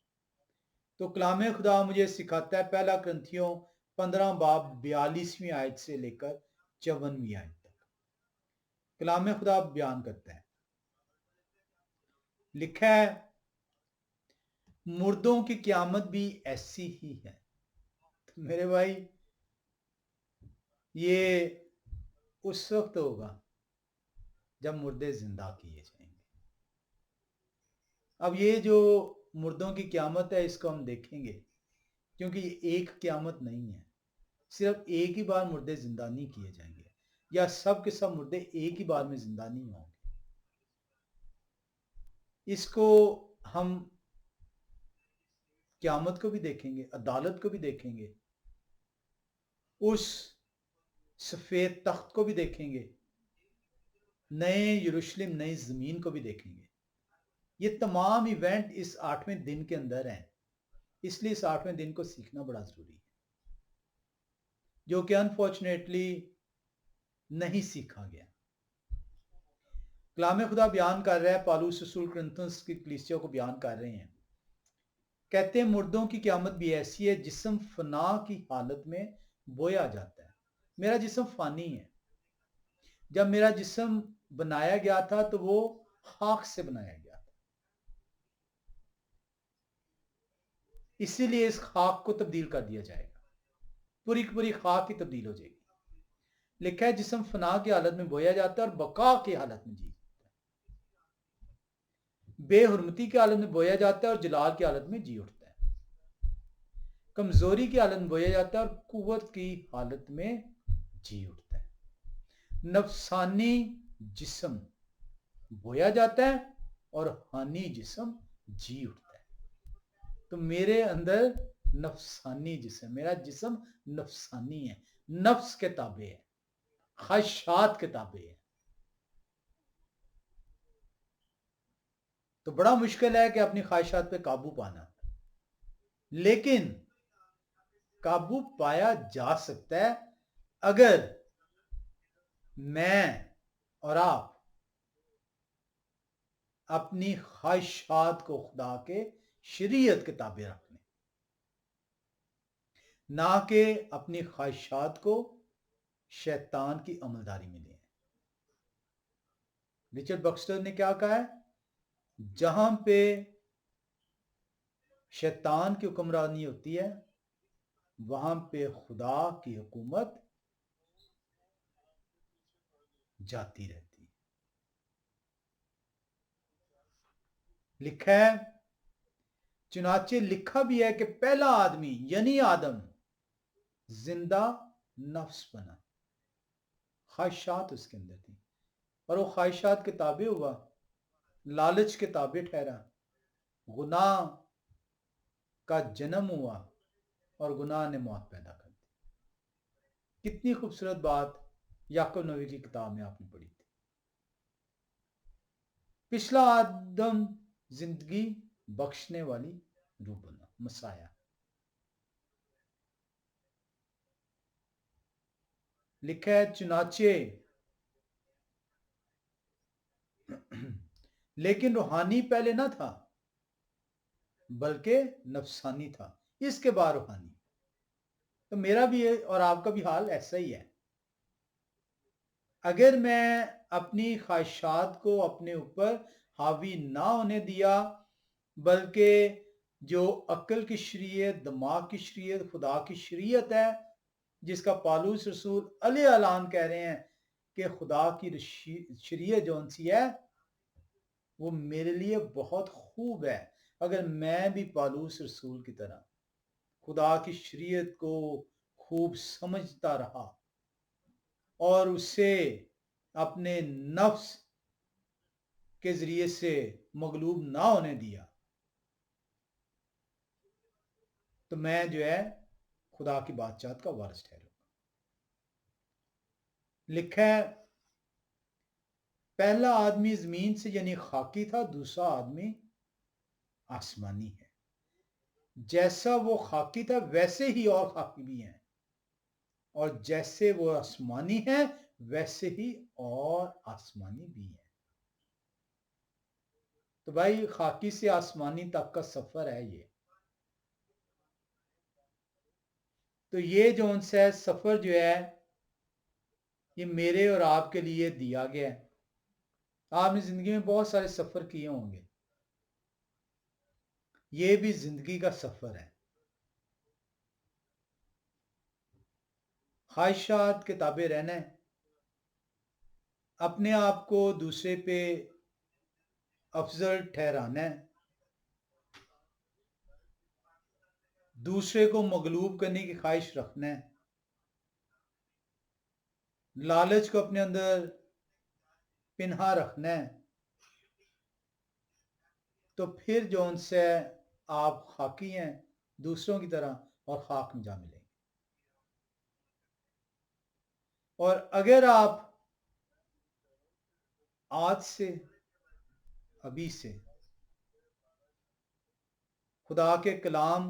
تو کلام خدا مجھے سکھاتا ہے پہلا کرنتھیوں 15 باب 42ویں آیت سے لے کر 54ویں آیت تک کلام خدا بیان کرتا ہے، لکھا ہے مردوں کی قیامت بھی ایسی ہی ہے۔ تو میرے بھائی یہ اس وقت ہوگا جب مردے زندہ کیے جائیں گے۔ اب یہ جو مردوں کی قیامت ہے اس کو ہم دیکھیں گے، کیونکہ یہ ایک قیامت نہیں ہے، صرف ایک ہی بار مردے زندہ نہیں کیے جائیں گے، یا سب کے سب مردے ایک ہی بار میں زندہ نہیں ہوں گے۔ اس کو ہم قیامت کو بھی دیکھیں گے، عدالت کو بھی دیکھیں گے، اس سفید تخت کو بھی دیکھیں گے، نئے یروشلم نئی زمین کو بھی دیکھیں گے۔ یہ تمام ایونٹ اس 8ویں دن کے اندر ہیں، اس لیے اس 8ویں دن کو سیکھنا بڑا ضروری ہے، جو کہ انفارچونیٹلی نہیں سیکھا گیا۔ کلام خدا بیان کر رہا ہے، پالوس رسول کرنتھس کی کلیسیا کو بیان کر رہے ہیں کہتے ہیں مردوں کی قیامت بھی ایسی ہے، جسم فنا کی حالت میں بویا جاتا ہے۔ میرا جسم فانی ہے۔ جب میرا جسم بنایا گیا تھا تو وہ خاک سے بنایا گیا تھا، اسی لیے اس خاک کو تبدیل کر دیا جائے گا، پوری کی پوری خاک کی تبدیل ہو جائے گی۔ لکھا ہے جسم فنا کی حالت میں بویا جاتا ہے اور بقا کی حالت میں جی، بے حرمتی کی حالت میں بویا جاتا ہے اور جلال کی حالت میں جی اٹھتا ہے، کمزوری کی حالت میں بویا جاتا ہے اور قوت کی حالت میں جی اٹھتا ہے۔ نفسانی جسم بویا جاتا ہے اور روحانی جسم جی اٹھتا ہے۔ تو میرے اندر نفسانی جسم، میرا جسم نفسانی ہے، نفس کے تابع ہے، خواہشات کے تابع ہے۔ تو بڑا مشکل ہے کہ اپنی خواہشات پہ قابو پانا، لیکن قابو پایا جا سکتا ہے اگر میں اور آپ اپنی خواہشات کو خدا کے شریعت کے تابع رکھ لیں، نہ کہ اپنی خواہشات کو شیطان کی عملداری میں لیں۔ رچرڈ بکسٹر نے کیا کہا ہے؟ جہاں پہ شیطان کی حکمرانی ہوتی ہے وہاں پہ خدا کی حکومت جاتی رہتی ہے۔ لکھا ہے، چنانچہ لکھا بھی ہے کہ پہلا آدمی یعنی آدم زندہ نفس بنا، خواہشات اس کے اندر تھی اور وہ خواہشات کے تابع ہوا، لالچ کے تابع ٹھہرا، گناہ کا جنم ہوا اور گناہ نے موت پیدا کر دی۔ کتنی خوبصورت بات یعقوب نبی کی کتاب میں آپ نے پڑھی تھی۔ پچھلا آدم زندگی بخشنے والی روح بنا، مسایہ۔ لکھا ہے چنانچہ لیکن روحانی پہلے نہ تھا بلکہ نفسانی تھا، اس کے بعد روحانی۔ تو میرا بھی اور آپ کا بھی حال ایسا ہی ہے۔ اگر میں اپنی خواہشات کو اپنے اوپر حاوی نہ ہونے دیا، بلکہ جو عقل کی شریعت، دماغ کی شریعت، خدا کی شریعت ہے، جس کا پالوس رسول علیہ اعلان کہہ رہے ہیں کہ خدا کی شریعت جون سی ہے وہ میرے لیے بہت خوب ہے، اگر میں بھی پالوس رسول کی طرح خدا کی شریعت کو خوب سمجھتا رہا اور اسے اپنے نفس کے ذریعے سے مغلوب نہ ہونے دیا، تو میں جو ہے خدا کی بادشاہت کا وارث ٹھہروں گا۔ لکھا ہے پہلا آدمی زمین سے یعنی خاکی تھا، دوسرا آدمی آسمانی ہے۔ جیسا وہ خاکی تھا ویسے ہی اور خاکی بھی ہیں، اور جیسے وہ آسمانی ہے ویسے ہی اور آسمانی بھی ہیں۔ تو بھائی خاکی سے آسمانی تک کا سفر ہے یہ۔ تو یہ جو ان سے سفر جو ہے یہ میرے اور آپ کے لیے دیا گیا ہے۔ آپ نے زندگی میں بہت سارے سفر کیے ہوں گے، یہ بھی زندگی کا سفر ہے۔ خواہشات کے تابع رہنا ہے، اپنے آپ کو دوسرے پہ افضل ٹھہرانا ہے، دوسرے کو مغلوب کرنے کی خواہش رکھنا ہے، لالچ کو اپنے اندر پنہا رکھنا ہے، تو پھر جو ان سے آپ خاکی ہیں دوسروں کی طرح اور خاک میں جا ملیں گے۔ اور اگر آپ آج سے ابھی سے خدا کے کلام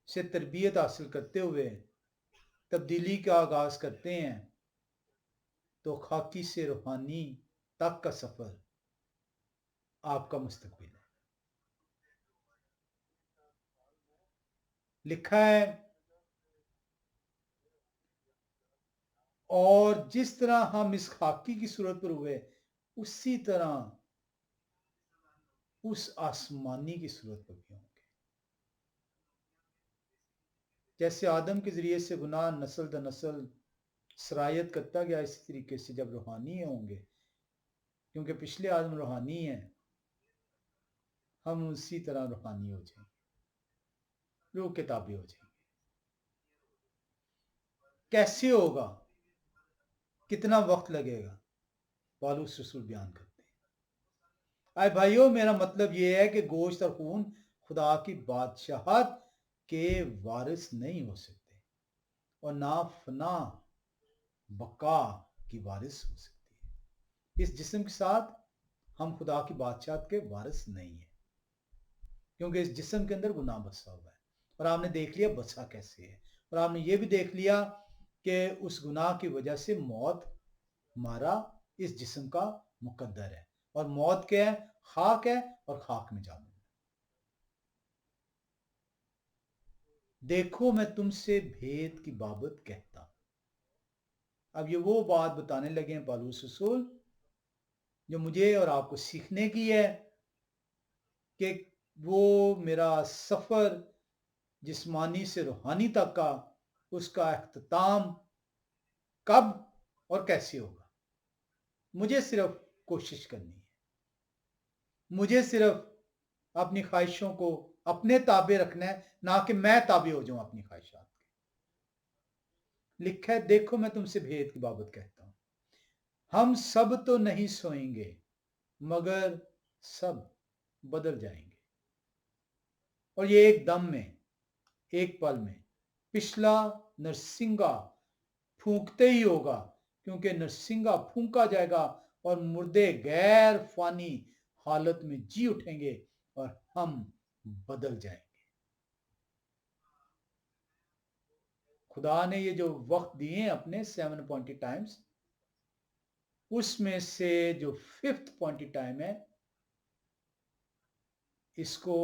سے تربیت حاصل کرتے ہوئے تبدیلی کا آغاز کرتے ہیں تو خاکی سے روحانی تک کا سفر آپ کا مستقبل ہے۔ लिखा है, और जिस तरह हम इस खाकी की सूरत पर हुए उसी तरह उस आसमानी की सूरत पर भी होंगे। जैसे आदम के जरिए से गुनाह नस्ल दर नस्ल सरायत करता गया, इसी तरीके से जब रूहानी होंगे, क्योंकि पिछले आदम रूहानी है, हम उसी तरह रूहानी हो जाएंगे, रूह के ताबे हो जाएंगे। कैसे होगा, कितना वक्त लगेगा, पालूस रसूल बयान करते हैं। आए भाइयों, मेरा मतलब यह है कि गोश्त और खून खुदा की बादशाहत के वारिस नहीं हो सकते, और ना फना बका की वारिस हो सकती है। इस जिस्म के साथ हम खुदा की बादशाहत के वारिस नहीं है, क्योंकि इस जिस्म के अंदर गुनाह बसा हुआ है। और आपने देख लिया बसा कैसे है, और आपने ये भी देख लिया कि उस गुनाह की वजह से मौत हमारा इस जिस्म का मुकद्दर है, और मौत क्या है, खाक है, और खाक में जा मिलना। देखो मैं तुमसे भेद की बाबत कहता हूं। अब ये वो बात बताने लगे हैं पालूस रसूल जो मुझे और आपको सीखने की है, कि वो मेरा सफर जिस्मानी से रूहानी तक का, उसका अख्ताम कब और कैसे होगा। मुझे सिर्फ कोशिश करनी है, मुझे सिर्फ अपनी ख्वाहिशों को अपने ताबे रखना है, ना कि मैं ताबे हो जाऊं अपनी ख्वाहिशात के। लिखा है, देखो मैं तुमसे भेद की बाबत कहता हूं, हम सब तो नहीं सोएंगे, मगर सब बदल जाएंगे, और ये एक दम में, एक पल में। पिछला नरसिंगा फूंकते ही होगा, क्योंकि नरसिंगा फूंका जाएगा और मुर्दे गैर फानी हालत में जी उठेंगे और हम बदल जाएंगे। खुदा ने ये जो वक्त दिए हैं अपने 7 अपॉइंटेड टाइम्स, उसमें से जो 5th अपॉइंटेड टाइम है, इसको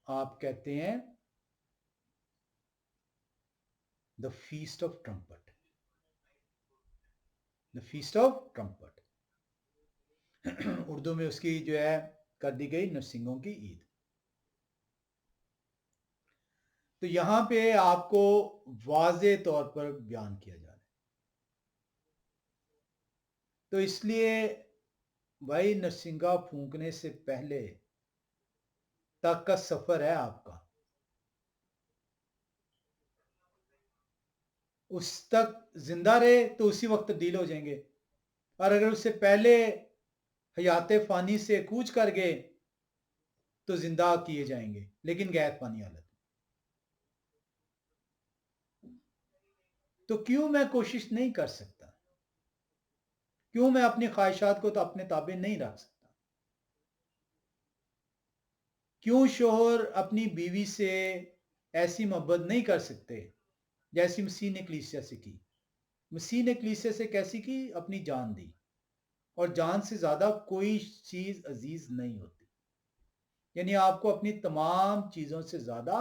आप कहते हैं the feast of trumpet. The feast of trumpet Urdu में उसकी जो है कर दी गई नरसिंगों की ईद। तो यहां पे आपको वाजे तौर पर बयान किया जा रहा है। तो इसलिए भाई नरसिंगा फूंकने से पहले तक का सफर है आपका, उस तक जिंदा रहे तो उसी वक्त तब्दील हो जाएंगे, और अगर उससे पहले हयात फानी से कूच कर गए तो जिंदा किए जाएंगे, लेकिन गैर फानी हालत। तो क्यों मैं कोशिश नहीं कर सकता, क्यों मैं अपनी ख्वाहिशात को तो अपने ताबे नहीं रख सकता, क्यों शोहर अपनी बीवी से ऐसी मोहब्बत नहीं कर सकते जैसी मसीह ने कलीसिया से की। मसीह ने कलीसिया से कैसी की, अपनी जान दी, और जान से ज्यादा कोई चीज अजीज नहीं होती। यानी आपको अपनी तमाम चीजों से ज्यादा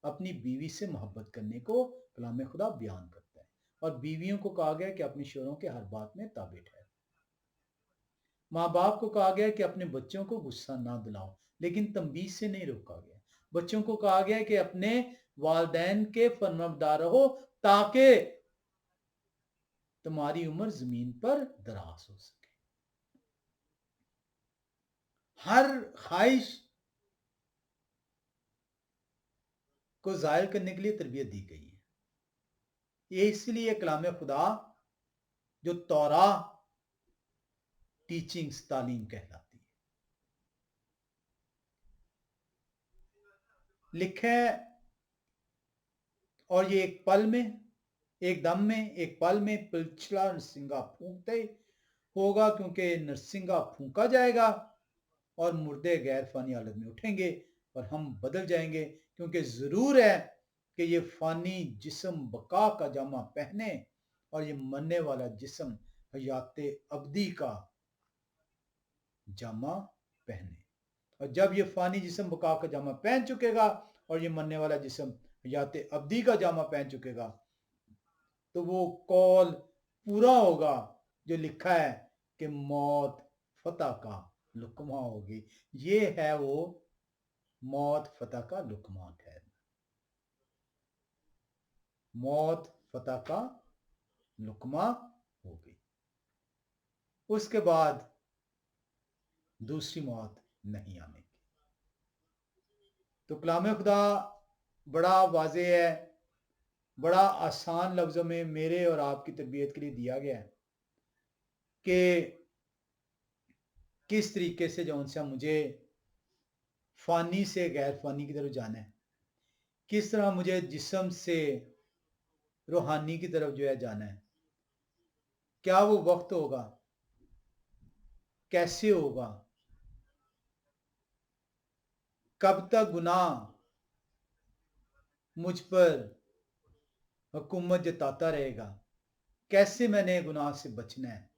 अपनी बीवी से मोहब्बत करने को कलाम खुदा बयान करता है, और बीवियों को कहा गया कि अपने शोहरों के हर बात में ताबे ठहरे। माँ बाप को कहा गया कि अपने बच्चों को गुस्सा ना दिलाओ, लेकिन तंबीह से नहीं रोका गया। बच्चों को कहा गया कि अपने वालदैन के फरमाबरदार रहो, ताकि तुम्हारी उम्र जमीन पर दराज हो सके। हर ख्वाहिश को जाहिर करने के लिए तरबियत दी गई है। ये इसलिए कलाम खुदा जो तौरा टीचिंग्स तालीम कहलाती है। लिखा है, और ये एक पल में, एक दम में, एक पल में पिछला नरसिंगा फूंकते होगा, क्योंकि नरसिंगा फूंका जाएगा और मुर्दे गैर फानी हालत में उठेंगे और हम बदल जाएंगे, क्योंकि जरूर है कि ये फानी जिस्म बका का जामा पहने और ये मरने वाला जिस्म हयात अब्दी का जामा पहने। और जब ये फानी जिस्म बका का जामा पहन चुकेगा और ये मरने वाला जिस्म हयात अब्दी का जामा पहन चुकेगा, तो वो कौल पूरा होगा जो लिखा है कि मौत फतह का लुकमा होगी। ये है वो मौत फतह का लुकमा ठहरना, मौत फतह का लुकमा होगी। उसके बाद दूसरी मौत नहीं आने की। तो कलाम खुदा बड़ा वाज़ेह है, बड़ा आसान लफ्ज़ों में मेरे और आपकी तरबियत के लिए दिया गया है कि किस तरीके से जो उनसे मुझे फ़ानी से गैर फ़ानी की तरफ जाना है, किस तरह मुझे जिस्म से रूहानी की तरफ जो है जाना है। क्या वो वक़्त होगा? कैसे होगा? कब तक गुनाह मुझ पर हुकूमत जताता रहेगा? कैसे मैंने गुनाह से बचना है?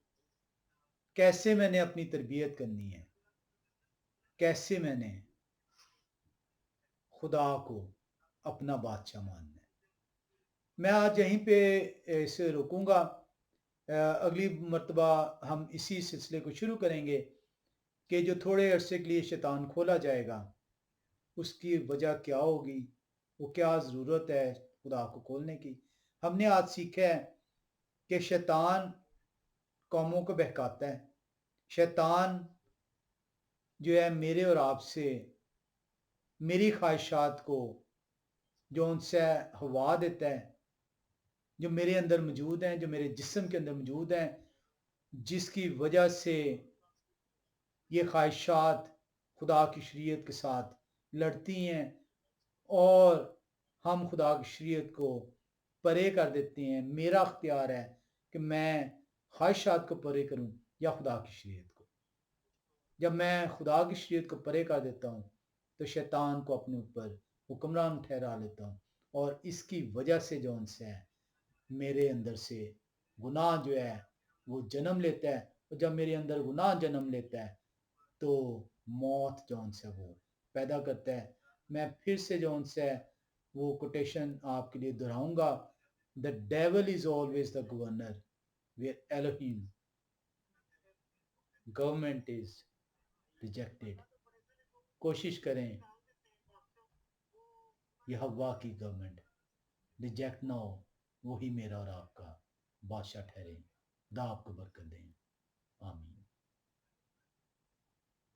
कैसे मैंने अपनी तरबियत करनी है? कैसे मैंने खुदा को अपना बादशाह मानना है? मैं आज यहीं पे इसे रोकूंगा। अगली मर्तबा हम इसी सिलसिले को शुरू करेंगे कि जो थोड़े अरसे के लिए शैतान खोला जाएगा उसकी वजह क्या होगी, वो क्या ज़रूरत है खुदा को खोलने की। हमने आज सीखा है कि शैतान कौमों को बहकाता है। शैतान जो है मेरे और आपसे मेरी ख्वाहिशात को जो उनसे हवा देता है, जो मेरे अंदर मौजूद हैं, जो मेरे जिस्म के अंदर मौजूद हैं, जिसकी वजह से ये ख्वाहिशात खुदा की शरीयत के साथ लड़ती हैं और हम खुदा की शरीयत को परे कर देते हैं। मेरा अख्तियार है कि मैं ख्वाहिशात को परे करूं या खुदा की शरीयत को। जब मैं खुदा की शरीयत को परे कर देता हूं तो शैतान को अपने ऊपर हुक्मरान ठहरा लेता हूं और इसकी वजह से जो उनसे है मेरे अंदर से गुनाह जो है वो जन्म लेता है। और जब मेरे अंदर गुनाह जन्म लेता है तो मौत जो उनसे वो पैदा करता है। मैं फिर से जो उनसे वो कोटेशन आपके लिए दोहराऊंगा, the devil is always the governor where एलोहिम गवर्नमेंट इज रिजेक्टेड। कोशिश करें ये हवा की गवर्नमेंट रिजेक्ट ना हो, वही मेरा और आपका बादशाह ठहरे। खुदा आपको बरकत दें। आमीन।